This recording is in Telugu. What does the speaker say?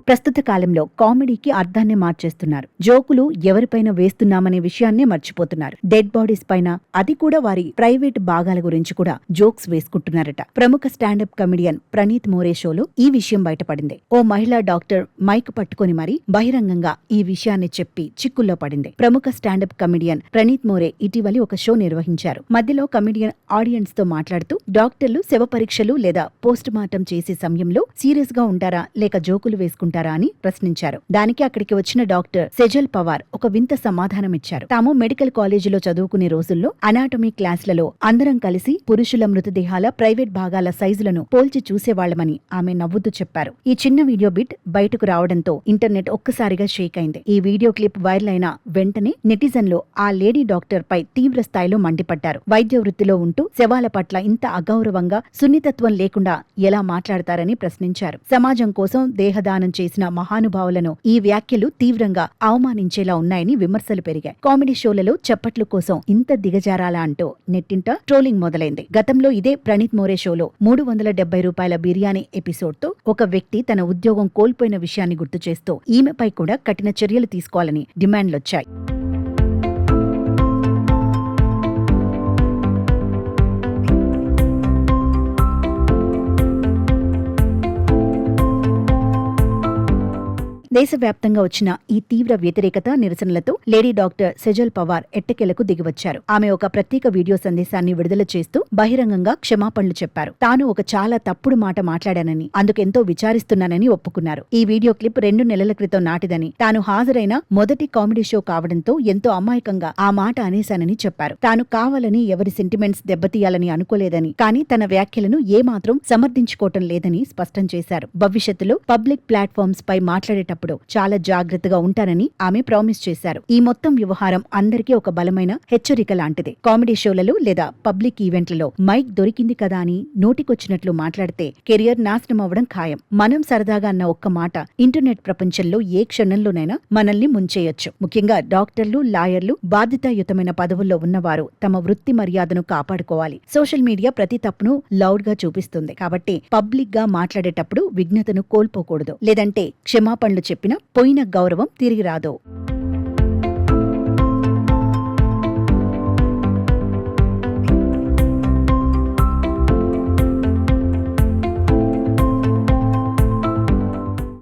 ప్రస్తుత కాలంలో కామెడీకి అర్థాన్ని మార్చేస్తున్నారు. జోకులు ఎవరిపైన వేస్తున్నామనే విషయాన్నే మర్చిపోతున్నారు. డెడ్ బాడీస్ పైన, అది కూడా వారి ప్రైవేట్ భాగాల గురించి కూడా జోక్స్ వేసుకుంటున్నారట. ప్రముఖ స్టాండప్ కమెడియన్ ప్రణీత్ మోరే షోలో ఈ విషయం బయటపడింది. ఓ మహిళా డాక్టర్ మైక్ పట్టుకుని మరీ బహిరంగంగా ఈ విషయాన్ని చెప్పి చిక్కుల్లో పడింది. ప్రముఖ స్టాండప్ కమెడియన్ ప్రణీత్ మోరే ఇటీవలి ఒక షో నిర్వహించారు. మధ్యలో కమెడియన్ ఆడియన్స్ తో మాట్లాడుతూ, డాక్టర్లు శవ పరీక్షలు లేదా పోస్ట్ మార్టం చేసే సమయంలో సీరియస్ గా ఉంటారా లేక జోకులు వేసుకుంటారా అని ప్రశ్నించారు. దానికి అక్కడికి వచ్చిన డాక్టర్ సెజల్ పవార్ ఒక వింత సమాధానమిచ్చారు. తాము మెడికల్ కాలేజీలో చదువుకునే రోజుల్లో అనాటమీ క్లాసులలో అందరం కలిసి పురుషుల మృతదేహాల ప్రైవేట్ భాగాల సైజులను పోల్చి చూసేవాళ్లమని ఆమె నవ్వుతూ చెప్పారు. ఈ చిన్న వీడియో బిట్ బయటకు రావడంతో ఇంటర్నెట్ ఒక్కసారిగా షేక్ అయింది. ఈ వీడియో క్లిప్ వైరల్ అయిన వెంటనే నెటిజన్లు ఆ లేడీ డాక్టర్ పై తీవ్ర స్థాయిలో మండిపడ్డారు. వైద్య వృత్తిలో ఉంటూ శవాల పట్ల ఇంత అగౌరవంగా, సున్నితత్వం లేకుండా ఎలా మాట్లాడతారని ప్రశ్నించారు. సమాజం కోసం దేహదానం చేసిన మహానుభావులను ఈ వ్యాఖ్యలు తీవ్రంగా అవమానించేలా ఉన్నాయని విమర్శలు పెరిగాయి. కామెడీ షోలలో చప్పట్లు కోసం ఇంత దిగజారాలా అంటూ నెట్టింట ట్రోలింగ్ మొదలైంది. గతంలో ఇదే ప్రణీత్ మోరే షోలో ₹370 బిర్యానీ ఎపిసోడ్ తో ఒక వ్యక్తి తన ఉద్యోగం కోల్పోయిన విషయాన్ని గుర్తు చేస్తూ ఈమెపై కూడా కఠిన చర్యలు తీసుకోవాలని డిమాండ్లొచ్చాయి. దేశవ్యాప్తంగా వచ్చిన ఈ తీవ్ర వ్యతిరేకత నిరసనలతో లేడీ డాక్టర్ సెజల్ పవార్ ఎట్టకేలకు దిగివచ్చారు. ఆమె ఒక ప్రత్యేక వీడియో సందేశాన్ని విడుదల చేస్తూ బహిరంగంగా క్షమాపణలు చెప్పారు. తాను ఒక చాలా తప్పుడు మాట మాట్లాడానని, అందుకెంతో విచారిస్తున్నానని ఒప్పుకున్నారు. ఈ వీడియో క్లిప్ 2 నెలల క్రితం నాటిదని, తాను హాజరైన మొదటి కామెడీ షో కావడంతో ఎంతో అమాయకంగా ఆ మాట అనేశానని చెప్పారు. తాను కావాలని ఎవరి సెంటిమెంట్స్ దెబ్బతీయాలని అనుకోలేదని, కానీ తన వ్యాఖ్యలను ఏమాత్రం సమర్థించుకోవటం లేదని స్పష్టం చేశారు. భవిష్యత్తులో పబ్లిక్ ప్లాట్ఫామ్స్ పై మాట్లాడేటప్పుడు చాలా జాగ్రత్తగా ఉంటానని ఆమె ప్రామిస్ చేశారు. ఈ మొత్తం వ్యవహారం అందరికీ ఒక బలమైన హెచ్చరిక లాంటిది. కామెడీ షోలలో లేదా పబ్లిక్ ఈవెంట్లలో మైక్ దొరికింది కదా అని నోటికొచ్చినట్లు మాట్లాడితే కెరియర్ నాశనం అవ్వడం ఖాయం. మనం సరదాగా అన్న ఒక్క మాట ఇంటర్నెట్ ప్రపంచంలో ఏ క్షణంలోనైనా మనల్ని ముంచేయొచ్చు. ముఖ్యంగా డాక్టర్లు, లాయర్లు, బాధ్యతాయుతమైన పదవుల్లో ఉన్నవారు తమ వృత్తి మర్యాదను కాపాడుకోవాలి. సోషల్ మీడియా ప్రతి తప్పును లౌడ్ గా చూపిస్తుంది. కాబట్టి పబ్లిక్ గా మాట్లాడేటప్పుడు విఘ్నతను కోల్పోకూడదు. లేదంటే క్షమాపణలు చెప్పినా పోయిన గౌరవం తిరిగి రాదు.